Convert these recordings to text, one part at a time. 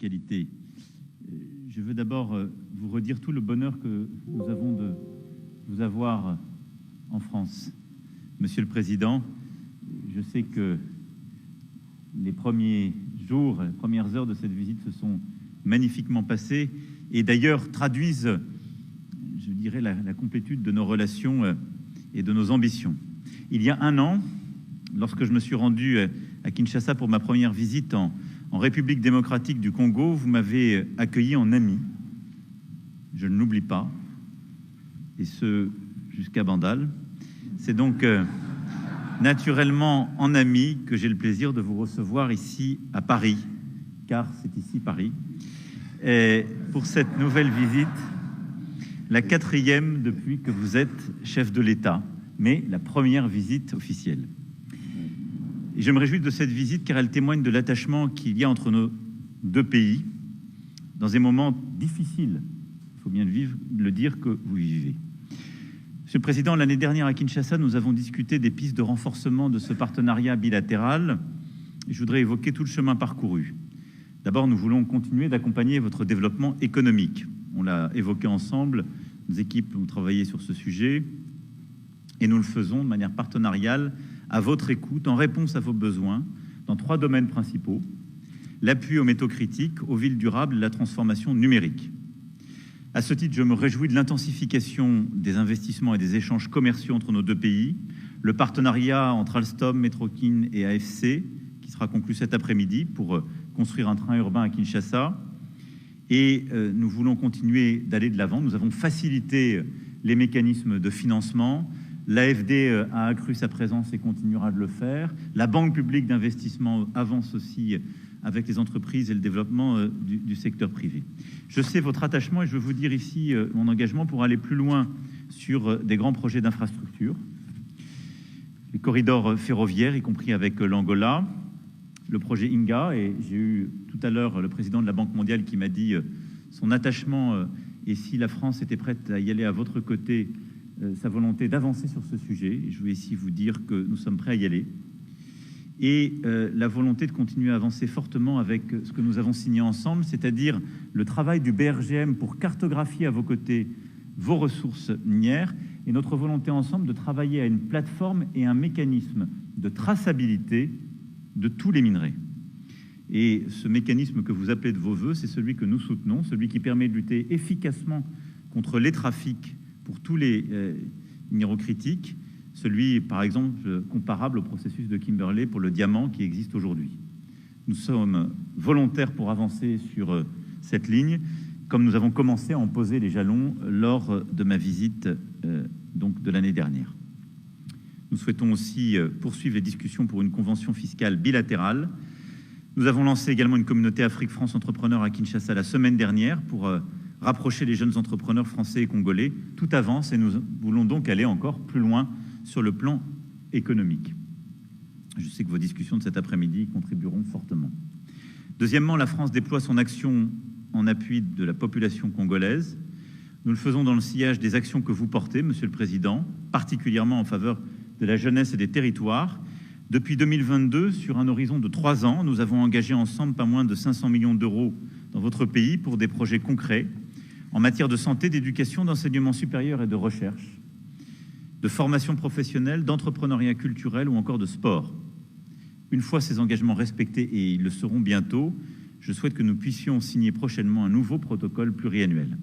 qualité. Je veux d'abord vous redire tout le bonheur que nous avons de vous avoir en France. Monsieur le Président, je sais que les premiers jours, les premières heures de cette visite se sont magnifiquement passées et d'ailleurs traduisent, je dirais, la complétude de nos relations et de nos ambitions. Il y a un an, lorsque je me suis rendu à Kinshasa pour ma première visite en République démocratique du Congo, vous m'avez accueilli en ami. Je ne l'oublie pas, et ce, jusqu'à Bandal. C'est donc naturellement en ami que j'ai le plaisir de vous recevoir ici à Paris, car c'est ici Paris, et pour cette nouvelle visite, la 4e depuis que vous êtes chef de l'État, mais la première visite officielle. Et je me réjouis de cette visite car elle témoigne de l'attachement qu'il y a entre nos deux pays dans des moments difficiles, il faut bien le dire, que vous vivez. Monsieur le Président, l'année dernière à Kinshasa, nous avons discuté des pistes de renforcement de ce partenariat bilatéral. Et je voudrais évoquer tout le chemin parcouru. D'abord, nous voulons continuer d'accompagner votre développement économique. On l'a évoqué ensemble, nos équipes ont travaillé sur ce sujet, et nous le faisons de manière partenariale, à votre écoute, en réponse à vos besoins, dans 3 domaines principaux: l'appui aux métaux critiques, aux villes durables et la transformation numérique. À ce titre, je me réjouis de l'intensification des investissements et des échanges commerciaux entre nos deux pays, le partenariat entre Alstom, Metrokin et AFC, qui sera conclu cet après-midi pour construire un train urbain à Kinshasa. Et nous voulons continuer d'aller de l'avant. Nous avons facilité les mécanismes de financement. L'AFD a accru sa présence et continuera de le faire. La Banque publique d'investissement avance aussi avec les entreprises et le développement du secteur privé. Je sais votre attachement et je veux vous dire ici mon engagement pour aller plus loin sur des grands projets d'infrastructure, les corridors ferroviaires, y compris avec l'Angola, le projet INGA, et j'ai eu tout à l'heure le président de la Banque mondiale qui m'a dit son attachement et si la France était prête à y aller à votre côté, sa volonté d'avancer sur ce sujet. Et je veux ici vous dire que nous sommes prêts à y aller. Et la volonté de continuer à avancer fortement avec ce que nous avons signé ensemble, c'est-à-dire le travail du BRGM pour cartographier à vos côtés vos ressources minières, et notre volonté ensemble de travailler à une plateforme et un mécanisme de traçabilité de tous les minerais. Et ce mécanisme que vous appelez de vos voeux, c'est celui que nous soutenons, celui qui permet de lutter efficacement contre les trafics pour tous les minéraux critiques, celui, par exemple, comparable au processus de Kimberley pour le diamant qui existe aujourd'hui. Nous sommes volontaires pour avancer sur cette ligne, comme nous avons commencé à en poser les jalons lors de ma visite donc de l'année dernière. Nous souhaitons aussi poursuivre les discussions pour une convention fiscale bilatérale. Nous avons lancé également une communauté Afrique-France Entrepreneurs à Kinshasa la semaine dernière pour rapprocher les jeunes entrepreneurs français et congolais. Tout avance et nous voulons donc aller encore plus loin sur le plan économique. Je sais que vos discussions de cet après-midi contribueront fortement. Deuxièmement, la France déploie son action en appui de la population congolaise. Nous le faisons dans le sillage des actions que vous portez, Monsieur le Président, particulièrement en faveur de la jeunesse et des territoires. Depuis 2022, sur un horizon de 3 ans, nous avons engagé ensemble pas moins de 500 millions d'euros dans votre pays pour des projets concrets en matière de santé, d'éducation, d'enseignement supérieur et de recherche, de formation professionnelle, d'entrepreneuriat culturel ou encore de sport. Une fois ces engagements respectés, et ils le seront bientôt, je souhaite que nous puissions signer prochainement un nouveau protocole pluriannuel.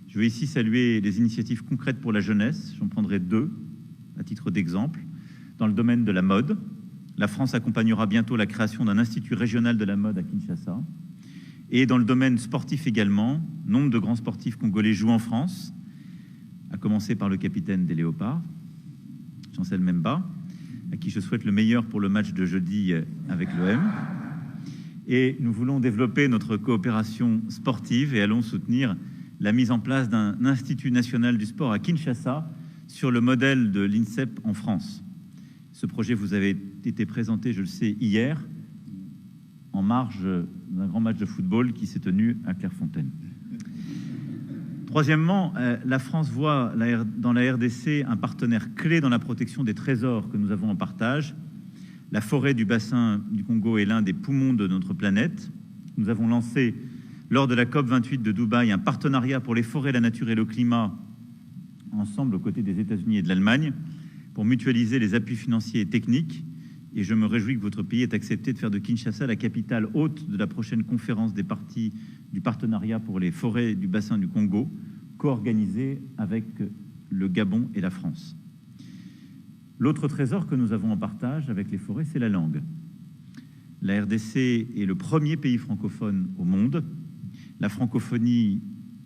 Je veux ici saluer les initiatives concrètes pour la jeunesse. J'en prendrai 2 à titre d'exemple. Dans le domaine de la mode, la France accompagnera bientôt la création d'un institut régional de la mode à Kinshasa. Et dans le domaine sportif également, nombre de grands sportifs congolais jouent en France, à commencer par le capitaine des Léopards, Chancel Memba, à qui je souhaite le meilleur pour le match de jeudi avec l'OM. Et nous voulons développer notre coopération sportive et allons soutenir la mise en place d'un institut national du sport à Kinshasa sur le modèle de l'INSEP en France. Ce projet vous avait été présenté, je le sais, hier, en marge d'un grand match de football qui s'est tenu à Clairefontaine. Troisièmement, la France voit dans la RDC un partenaire clé dans la protection des trésors que nous avons en partage. La forêt du bassin du Congo est l'un des poumons de notre planète. Nous avons lancé, lors de la COP28 de Dubaï, un partenariat pour les forêts, la nature et le climat, ensemble aux côtés des États-Unis et de l'Allemagne, pour mutualiser les appuis financiers et techniques. Et je me réjouis que votre pays ait accepté de faire de Kinshasa la capitale hôte de la prochaine conférence des parties du partenariat pour les forêts du bassin du Congo, co-organisée avec le Gabon et la France. L'autre trésor que nous avons en partage avec les forêts, c'est la langue. La RDC est le premier pays francophone au monde. La francophonie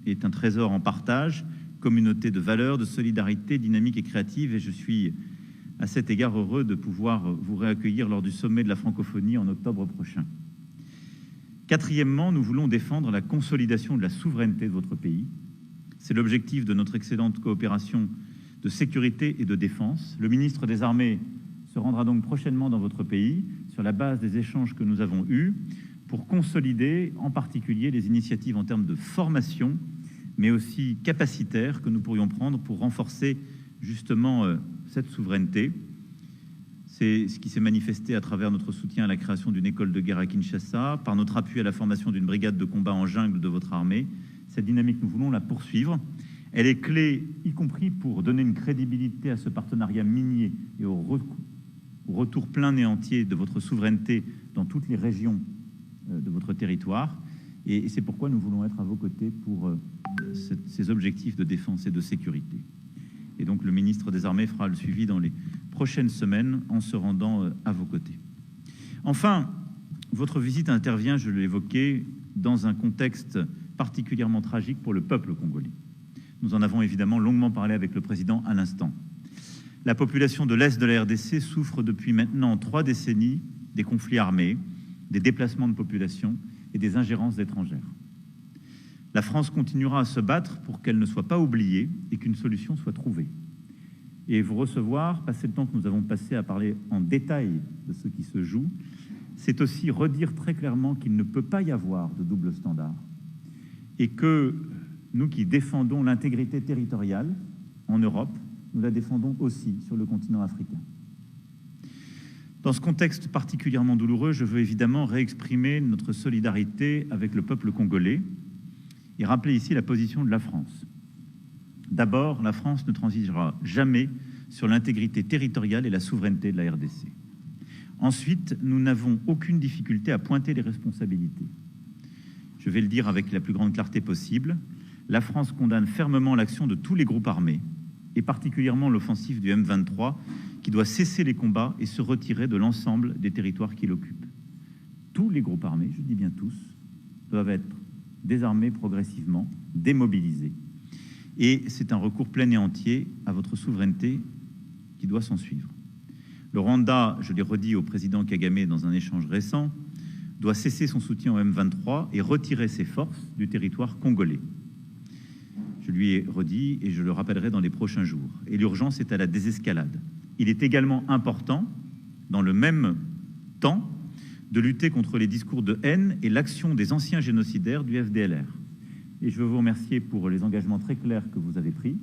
est un trésor en partage, communauté de valeurs, de solidarité, dynamique et créative, et je suis à cet égard heureux de pouvoir vous réaccueillir lors du sommet de la francophonie en octobre prochain. Quatrièmement, nous voulons défendre la consolidation de la souveraineté de votre pays. C'est l'objectif de notre excellente coopération de sécurité et de défense. Le ministre des Armées se rendra donc prochainement dans votre pays sur la base des échanges que nous avons eus pour consolider en particulier les initiatives en termes de formation, mais aussi capacitaires que nous pourrions prendre pour renforcer justement cette souveraineté. C'est ce qui s'est manifesté à travers notre soutien à la création d'une école de guerre à Kinshasa, par notre appui à la formation d'une brigade de combat en jungle de votre armée. Cette dynamique, nous voulons la poursuivre. Elle est clé, y compris pour donner une crédibilité à ce partenariat minier et au retour plein et entier de votre souveraineté dans toutes les régions de votre territoire. Et c'est pourquoi nous voulons être à vos côtés pour ces objectifs de défense et de sécurité. Et donc le ministre des Armées fera le suivi dans les prochaines semaines en se rendant à vos côtés. Enfin, votre visite intervient, je l'ai évoqué, dans un contexte particulièrement tragique pour le peuple congolais. Nous en avons évidemment longuement parlé avec le président à l'instant. La population de l'Est de la RDC souffre depuis maintenant 3 décennies des conflits armés, des déplacements de population et des ingérences étrangères. La France continuera à se battre pour qu'elle ne soit pas oubliée et qu'une solution soit trouvée. Et vous recevoir, passer le temps que nous avons passé à parler en détail de ce qui se joue, c'est aussi redire très clairement qu'il ne peut pas y avoir de double standard et que nous qui défendons l'intégrité territoriale en Europe, nous la défendons aussi sur le continent africain. Dans ce contexte particulièrement douloureux, je veux évidemment réexprimer notre solidarité avec le peuple congolais et rappeler ici la position de la France. D'abord, la France ne transigera jamais sur l'intégrité territoriale et la souveraineté de la RDC. Ensuite, nous n'avons aucune difficulté à pointer les responsabilités. Je vais le dire avec la plus grande clarté possible, la France condamne fermement l'action de tous les groupes armés, et particulièrement l'offensive du M23, qui doit cesser les combats et se retirer de l'ensemble des territoires qu'il occupe. Tous les groupes armés, je dis bien tous, doivent être désarmés progressivement, démobilisés. Et c'est un recours plein et entier à votre souveraineté qui doit s'en suivre. Le Rwanda, je l'ai redit au président Kagame dans un échange récent, doit cesser son soutien au M23 et retirer ses forces du territoire congolais. Je lui ai redit et je le rappellerai dans les prochains jours. Et l'urgence est à la désescalade. Il est également important, dans le même temps, de lutter contre les discours de haine et l'action des anciens génocidaires du FDLR. Et je veux vous remercier pour les engagements très clairs que vous avez pris,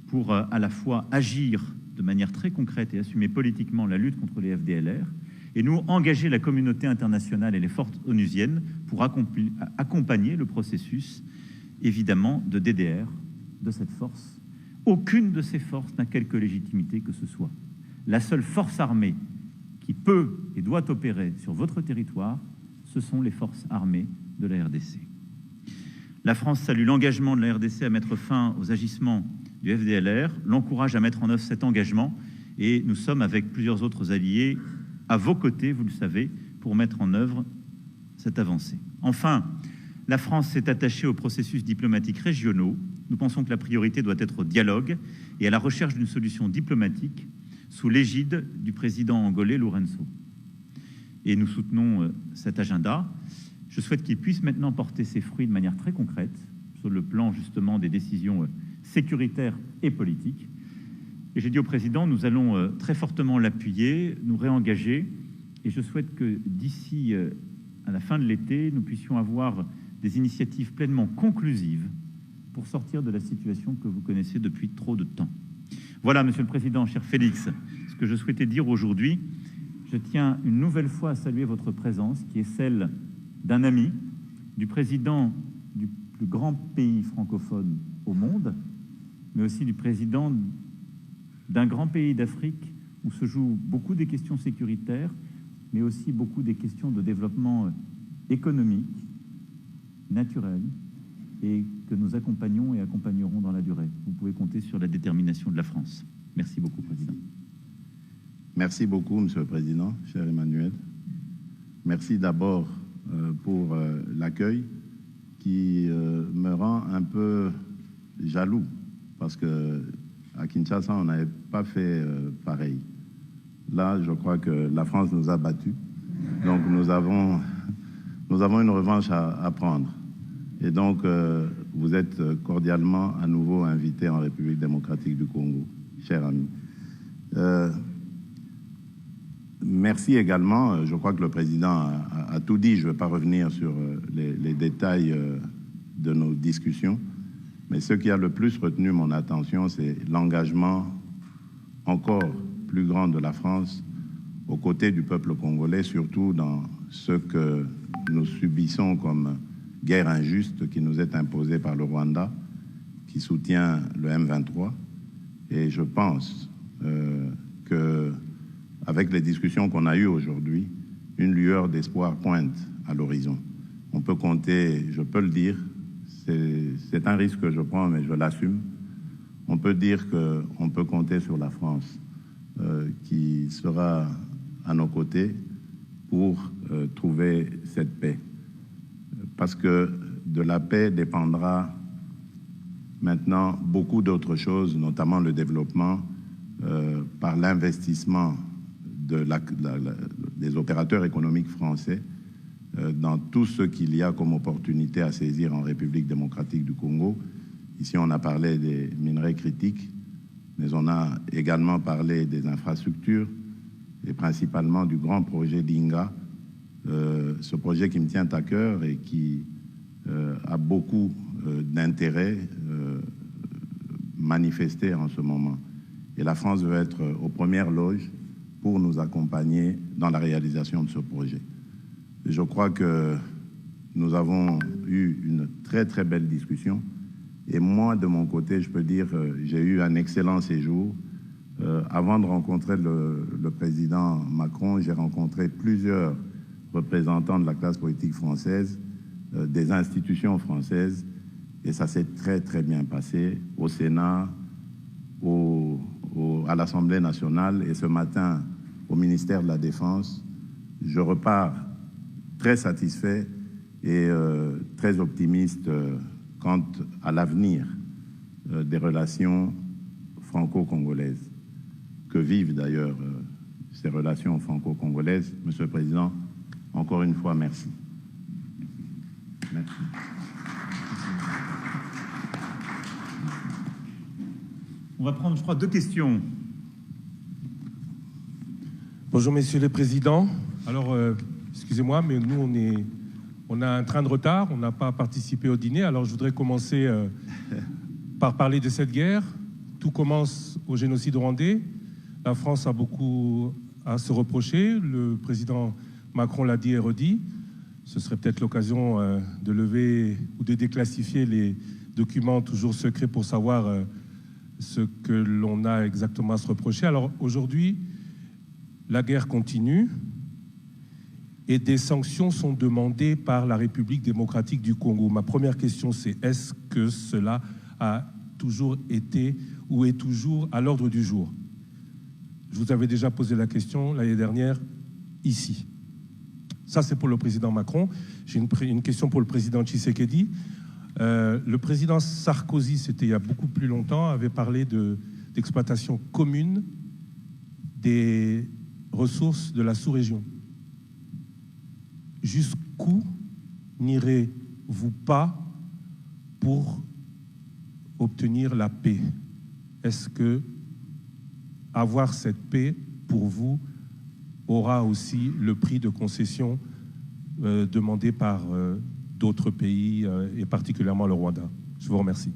pour à la fois agir de manière très concrète et assumer politiquement la lutte contre les FDLR, et nous engager la communauté internationale et les forces onusiennes pour accompagner le processus, évidemment, de DDR de cette force. Aucune de ces forces n'a quelque légitimité que ce soit. La seule force armée qui peut et doit opérer sur votre territoire, ce sont les forces armées de la RDC. La France salue l'engagement de la RDC à mettre fin aux agissements du FDLR, l'encourage à mettre en œuvre cet engagement, et nous sommes avec plusieurs autres alliés à vos côtés, vous le savez, pour mettre en œuvre cette avancée. Enfin, la France s'est attachée aux processus diplomatiques régionaux. Nous pensons que la priorité doit être au dialogue et à la recherche d'une solution diplomatique sous l'égide du président angolais Lourenço. Et nous soutenons cet agenda. Je souhaite qu'il puisse maintenant porter ses fruits de manière très concrète sur le plan justement des décisions sécuritaires et politiques. Et j'ai dit au président, nous allons très fortement l'appuyer, nous réengager, et je souhaite que d'ici à la fin de l'été, nous puissions avoir des initiatives pleinement conclusives pour sortir de la situation que vous connaissez depuis trop de temps. Voilà, Monsieur le Président, cher Félix, ce que je souhaitais dire aujourd'hui. Je tiens une nouvelle fois à saluer votre présence, qui est celle d'un ami, du président du plus grand pays francophone au monde, mais aussi du président d'un grand pays d'Afrique où se jouent beaucoup des questions sécuritaires, mais aussi beaucoup des questions de développement économique, naturel, et que nous accompagnons et accompagnerons dans la durée. Vous pouvez compter sur la détermination de la France. Merci beaucoup, Président. Merci beaucoup, Monsieur le Président, cher Emmanuel. Merci d'abord pour l'accueil qui me rend un peu jaloux, parce que à Kinshasa, on n'avait pas fait pareil. Là, je crois que la France nous a battus, donc nous avons une revanche à prendre. Et donc, vous êtes cordialement à nouveau invité en République démocratique du Congo, cher ami. Merci également. Je crois que le président a tout dit. Je ne vais pas revenir sur les détails de nos discussions. Mais ce qui a le plus retenu mon attention, c'est l'engagement encore plus grand de la France aux côtés du peuple congolais, surtout dans ce que nous subissons comme guerre injuste qui nous est imposée par le Rwanda, qui soutient le M23. Et je pense que avec les discussions qu'on a eues aujourd'hui, une lueur d'espoir pointe à l'horizon. On peut compter, je peux le dire, c'est un risque que je prends, mais je l'assume. On peut dire qu'on peut compter sur la France qui sera à nos côtés pour trouver cette paix. Parce que de la paix dépendra maintenant beaucoup d'autres choses, notamment le développement par l'investissement des opérateurs économiques français dans tout ce qu'il y a comme opportunité à saisir en République démocratique du Congo. Ici, on a parlé des minerais critiques, mais on a également parlé des infrastructures et principalement du grand projet d'Inga, ce projet qui me tient à cœur et qui a beaucoup d'intérêt manifesté en ce moment. Et la France veut être aux premières loges pour nous accompagner dans la réalisation de ce projet. Je crois que nous avons eu une très très belle discussion et moi de mon côté je peux dire j'ai eu un excellent séjour. Avant de rencontrer le président Macron, j'ai rencontré plusieurs représentants de la classe politique française, des institutions françaises, et ça s'est très très bien passé au Sénat, à l'Assemblée nationale, et ce matin au ministère de la Défense. Je repars très satisfait et très optimiste quant à l'avenir des relations franco-congolaises. Que vivent d'ailleurs ces relations franco-congolaises. Monsieur le Président, encore une fois, merci. Merci. On va prendre, je crois, 2 questions. Bonjour, messieurs les présidents. Alors, excusez-moi, mais nous, on a un train de retard. On n'a pas participé au dîner. Alors, je voudrais commencer par parler de cette guerre. Tout commence au génocide rwandais. La France a beaucoup à se reprocher. Le président Macron l'a dit et redit. Ce serait peut-être l'occasion de lever ou de déclassifier les documents toujours secrets pour savoir ce que l'on a exactement à se reprocher. Alors aujourd'hui, la guerre continue et des sanctions sont demandées par la République démocratique du Congo. Ma première question, c'est est-ce que cela a toujours été ou est toujours à l'ordre du jour? Je vous avais déjà posé la question l'année dernière ici. Ça, c'est pour le président Macron. J'ai une question pour le président Tshisekedi. Le président Sarkozy, c'était il y a beaucoup plus longtemps, avait parlé d'exploitation commune des ressources de la sous-région. Jusqu'où n'irez-vous pas pour obtenir la paix? Est-ce que avoir cette paix, pour vous, aura aussi le prix de concession demandé par d'autres pays, et particulièrement le Rwanda? Je vous remercie.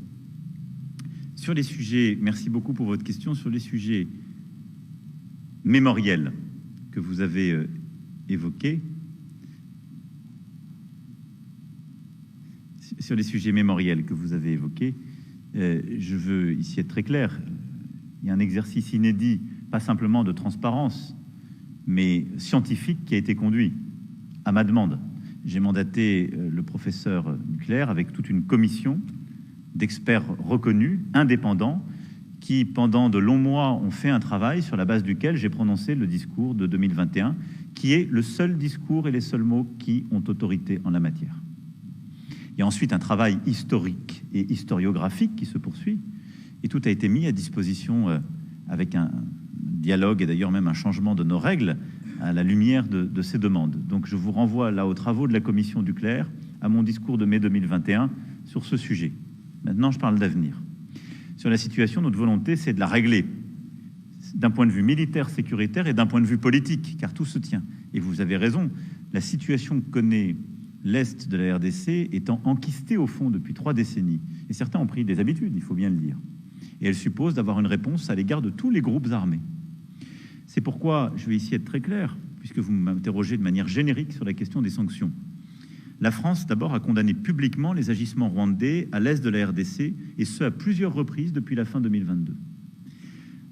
Sur les sujets, merci beaucoup pour votre question, sur les sujets mémoriels que vous avez évoqués, Sur les sujets mémoriels que vous avez évoqués, je veux ici être très clair. Il y a un exercice inédit, pas simplement de transparence, mais scientifique qui a été conduit à ma demande. J'ai mandaté le professeur Duclerc avec toute une commission d'experts reconnus, indépendants, qui, pendant de longs mois, ont fait un travail sur la base duquel j'ai prononcé le discours de 2021, qui est le seul discours et les seuls mots qui ont autorité en la matière. Il y a ensuite un travail historique et historiographique qui se poursuit, et tout a été mis à disposition avec un dialogue et d'ailleurs même un changement de nos règles à la lumière de ces demandes. Donc je vous renvoie là aux travaux de la commission Duclerc, à mon discours de mai 2021 sur ce sujet. Maintenant, je parle d'avenir. Sur la situation, notre volonté, c'est de la régler d'un point de vue militaire, sécuritaire et d'un point de vue politique, car tout se tient. Et vous avez raison, la situation que connaît l'Est de la RDC étant enquistée au fond depuis 3 décennies. Et certains ont pris des habitudes, il faut bien le dire. Et elle suppose d'avoir une réponse à l'égard de tous les groupes armés. C'est pourquoi je vais ici être très clair, puisque vous m'interrogez de manière générique sur la question des sanctions. La France, d'abord, a condamné publiquement les agissements rwandais à l'est de la RDC, et ce, à plusieurs reprises depuis la fin 2022.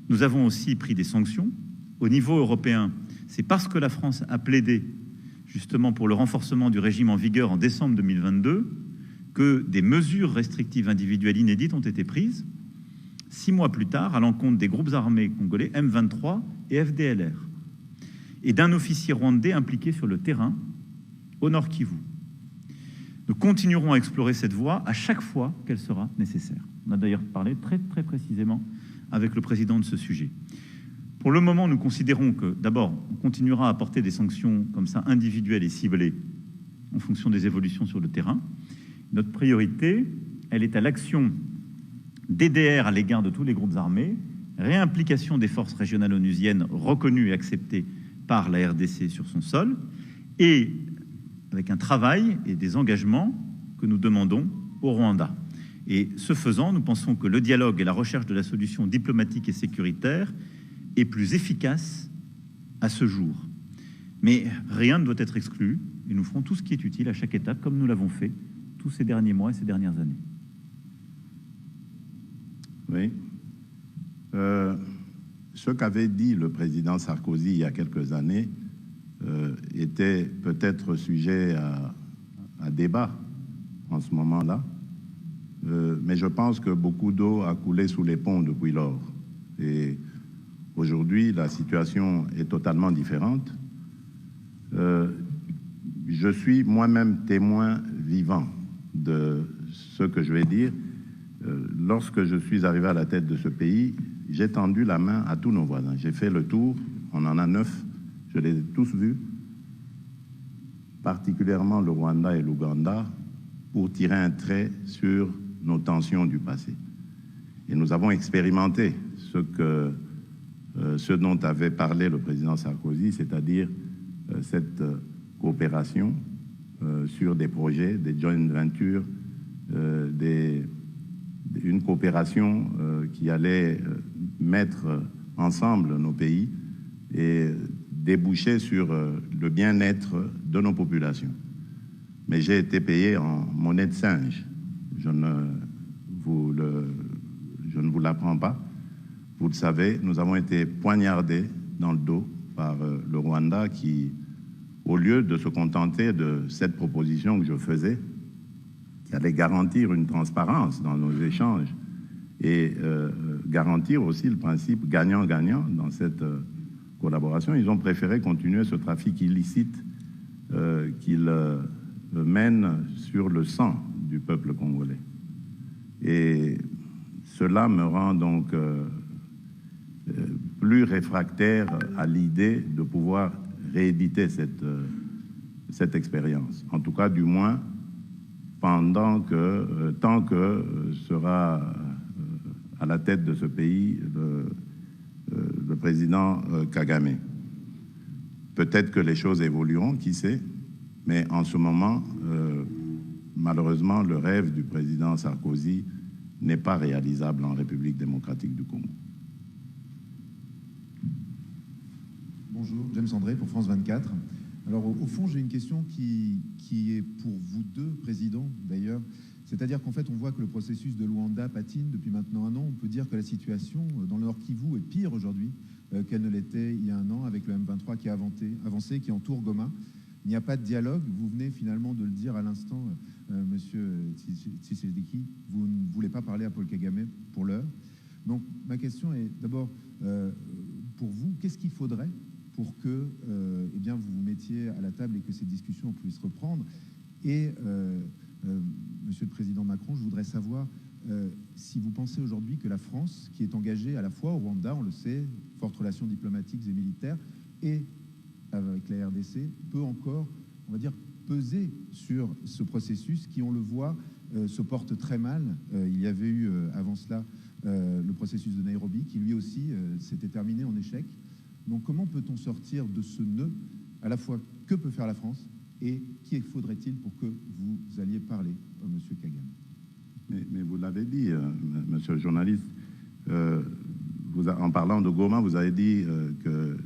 Nous avons aussi pris des sanctions. Au niveau européen, c'est parce que la France a plaidé justement pour le renforcement du régime en vigueur en décembre 2022 que des mesures restrictives individuelles inédites ont été prises 6 mois plus tard à l'encontre des groupes armés congolais M23 et FDLR et d'un officier rwandais impliqué sur le terrain au Nord Kivu. Nous continuerons à explorer cette voie à chaque fois qu'elle sera nécessaire. On a d'ailleurs parlé très précisément avec le président de ce sujet. Pour le moment, nous considérons que, d'abord, on continuera à apporter des sanctions comme ça individuelles et ciblées en fonction des évolutions sur le terrain. Notre priorité, elle est à l'action DDR à l'égard de tous les groupes armés, réimplication des forces régionales onusiennes reconnues et acceptées par la RDC sur son sol, et avec un travail et des engagements que nous demandons au Rwanda. Et ce faisant, nous pensons que le dialogue et la recherche de la solution diplomatique et sécuritaire est plus efficace à ce jour. Mais rien ne doit être exclu, et nous ferons tout ce qui est utile à chaque étape, comme nous l'avons fait tous ces derniers mois et ces dernières années. Oui. Ce qu'avait dit le président Sarkozy il y a quelques années était peut-être sujet à débat en ce moment-là, mais je pense que beaucoup d'eau a coulé sous les ponts depuis lors. Et aujourd'hui, la situation est totalement différente. Je suis moi-même témoin vivant de ce que je vais dire. Lorsque je suis arrivé à la tête de ce pays, j'ai tendu la main à tous nos voisins. J'ai fait le tour, on en a 9, je les ai tous vus, particulièrement le Rwanda et l'Ouganda, pour tirer un trait sur nos tensions du passé. Et nous avons expérimenté ce dont avait parlé le président Sarkozy, c'est-à-dire cette coopération sur des projets, des joint ventures, une coopération qui allait mettre ensemble nos pays et déboucher sur le bien-être de nos populations. Mais j'ai été payé en monnaie de singe. Je ne vous l'apprends pas. Vous le savez, nous avons été poignardés dans le dos par le Rwanda qui, au lieu de se contenter de cette proposition que je faisais, qui allait garantir une transparence dans nos échanges et garantir aussi le principe gagnant-gagnant dans cette collaboration, ils ont préféré continuer ce trafic illicite qu'ils mènent sur le sang du peuple congolais. Et cela me rend donc plus réfractaire à l'idée de pouvoir rééditer cette expérience. En tout cas, du moins, tant que sera à la tête de ce pays le président Kagame. Peut-être que les choses évolueront, qui sait, mais en ce moment, malheureusement, le rêve du président Sarkozy n'est pas réalisable en République démocratique du Congo. Bonjour, James André pour France 24. Alors, au fond, j'ai une question qui est pour vous deux, présidents, d'ailleurs. C'est-à-dire qu'en fait, on voit que le processus de Luanda patine depuis maintenant 1 an. On peut dire que la situation dans le Nord Kivu est pire aujourd'hui qu'elle ne l'était il y a 1 an, avec le M23 qui a avancé, qui entoure Goma. Il n'y a pas de dialogue. Vous venez finalement de le dire à l'instant, Monsieur Tshisekedi, vous ne voulez pas parler à Paul Kagame pour l'heure. Donc ma question est d'abord, pour vous, qu'est-ce qu'il faudrait pour que eh bien, vous vous mettiez à la table et que ces discussions puissent reprendre? Et Monsieur le Président Macron, je voudrais savoir si vous pensez aujourd'hui que la France, qui est engagée à la fois au Rwanda, on le sait, fortes relations diplomatiques et militaires, et avec la RDC, peut encore, on va dire, peser sur ce processus qui, on le voit, se porte très mal. Il y avait eu avant cela le processus de Nairobi, qui lui aussi s'était terminé en échec. Donc comment peut-on sortir de ce nœud? À la fois, que peut faire la France et qui faudrait-il pour que vous alliez parler, Monsieur Kagame? Mais vous l'avez dit, monsieur le journaliste, en parlant de Goma, vous avez dit que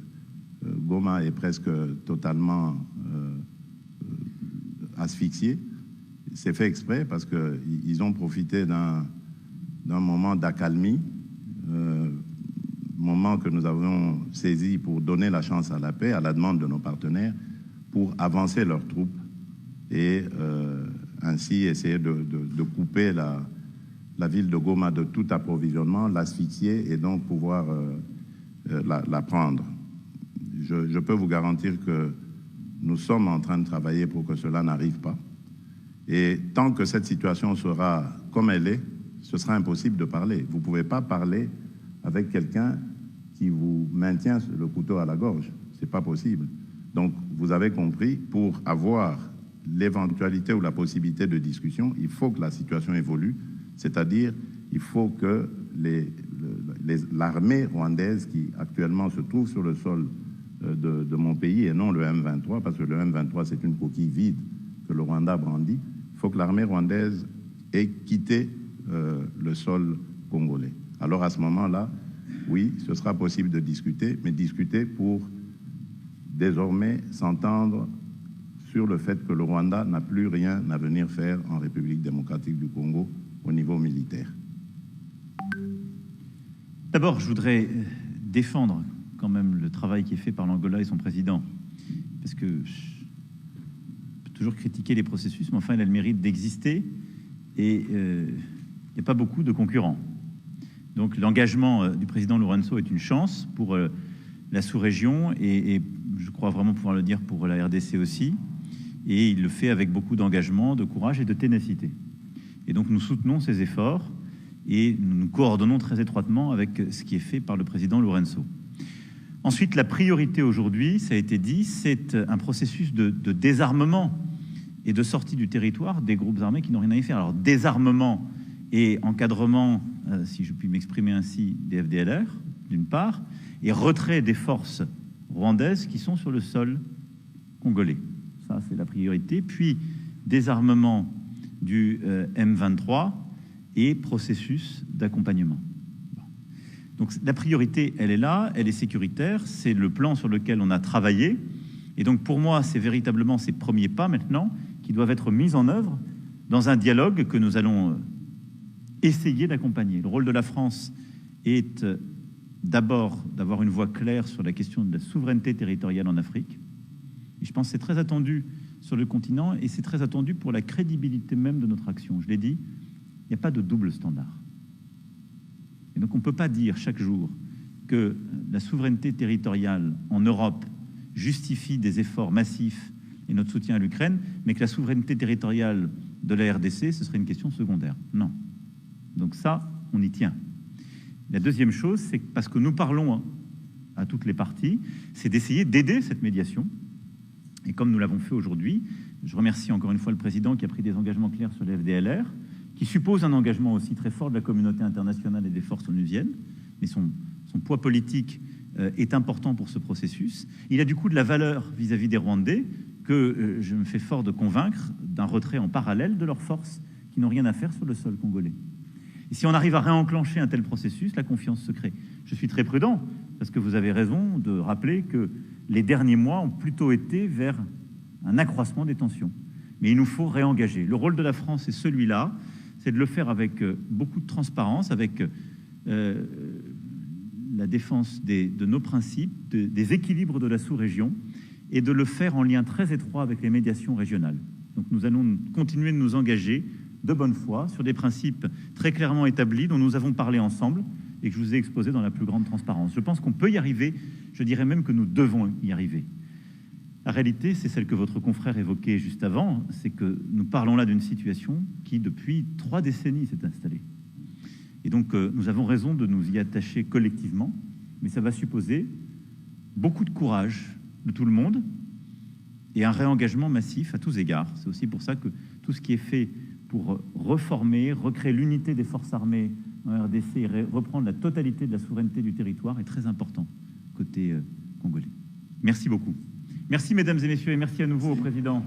Goma est presque totalement asphyxié. C'est fait exprès parce qu'ils ont profité d'un moment d'accalmie, moment que nous avons saisi pour donner la chance à la paix, à la demande de nos partenaires, pour avancer leurs troupes et ainsi essayer de couper la ville de Goma de tout approvisionnement, l'asphyxier et donc pouvoir la prendre. Je peux vous garantir que nous sommes en train de travailler pour que cela n'arrive pas. Et tant que cette situation sera comme elle est, ce sera impossible de parler. Vous ne pouvez pas parler avec quelqu'un qui vous maintient le couteau à la gorge. Ce n'est pas possible. Donc, vous avez compris, pour avoir l'éventualité ou la possibilité de discussion, il faut que la situation évolue. C'est-à-dire, il faut que l'armée rwandaise qui actuellement se trouve sur le sol de mon pays et non le M23, parce que le M23 c'est une coquille vide que le Rwanda brandit, il faut que l'armée rwandaise ait quitté le sol congolais. Alors à ce moment-là, oui, ce sera possible de discuter, mais discuter pour désormais s'entendre sur le fait que le Rwanda n'a plus rien à venir faire en République démocratique du Congo au niveau militaire. D'abord, je voudrais défendre quand même le travail qui est fait par l'Angola et son président, parce que je peux toujours critiquer les processus, mais enfin, il a le mérite d'exister et il n'y a pas beaucoup de concurrents. Donc l'engagement du président Lourenço est une chance pour la sous-région et je crois vraiment pouvoir le dire pour la RDC aussi. Et il le fait avec beaucoup d'engagement, de courage et de ténacité. Et donc nous soutenons ces efforts et nous nous coordonnons très étroitement avec ce qui est fait par le président Lourenço. Ensuite, la priorité aujourd'hui, ça a été dit, c'est un processus de désarmement et de sortie du territoire des groupes armés qui n'ont rien à y faire. Alors désarmement et encadrement, si je puis m'exprimer ainsi, des FDLR, d'une part, et retrait des forces rwandaises qui sont sur le sol congolais. Ça, c'est la priorité. Puis, désarmement du M23 et processus d'accompagnement. Donc, la priorité, elle est là, elle est sécuritaire. C'est le plan sur lequel on a travaillé. Et donc, pour moi, c'est véritablement ces premiers pas maintenant qui doivent être mis en œuvre dans un dialogue que nous allons essayer d'accompagner. Le rôle de la France est d'abord d'avoir une voix claire sur la question de la souveraineté territoriale en Afrique. Et je pense que c'est très attendu sur le continent et c'est très attendu pour la crédibilité même de notre action. Je l'ai dit, il n'y a pas de double standard. Et donc on ne peut pas dire chaque jour que la souveraineté territoriale en Europe justifie des efforts massifs et notre soutien à l'Ukraine, mais que la souveraineté territoriale de la RDC, ce serait une question secondaire. Non. Donc ça, on y tient. La deuxième chose, c'est que parce que nous parlons à toutes les parties, c'est d'essayer d'aider cette médiation. Et comme nous l'avons fait aujourd'hui, je remercie encore une fois le président qui a pris des engagements clairs sur les FDLR, qui suppose un engagement aussi très fort de la communauté internationale et des forces onusiennes, mais son poids politique est important pour ce processus. Il a du coup de la valeur vis-à-vis des Rwandais que je me fais fort de convaincre d'un retrait en parallèle de leurs forces qui n'ont rien à faire sur le sol congolais. Et si on arrive à réenclencher un tel processus, la confiance se crée. Je suis très prudent, parce que vous avez raison de rappeler que les derniers mois ont plutôt été vers un accroissement des tensions. mais il nous faut réengager. Le rôle de la France est celui-là, c'est de le faire avec beaucoup de transparence, avec la défense de nos principes, des équilibres de la sous-région, et de le faire en lien très étroit avec les médiations régionales. Donc nous allons continuer de nous engager de bonne foi sur des principes très clairement établis dont nous avons parlé ensemble et que je vous ai exposés dans la plus grande transparence. Je pense qu'on peut y arriver, je dirais même que nous devons y arriver. La réalité, c'est celle que votre confrère évoquait juste avant, c'est que nous parlons là d'une situation qui, depuis 3 décennies, s'est installée. Et donc, nous avons raison de nous y attacher collectivement, mais ça va supposer beaucoup de courage de tout le monde et un réengagement massif à tous égards. C'est aussi pour ça que tout ce qui est fait pour reformer, recréer l'unité des forces armées en RDC et reprendre la totalité de la souveraineté du territoire est très important côté congolais. Merci beaucoup. Merci, mesdames et messieurs, et merci à nouveau au président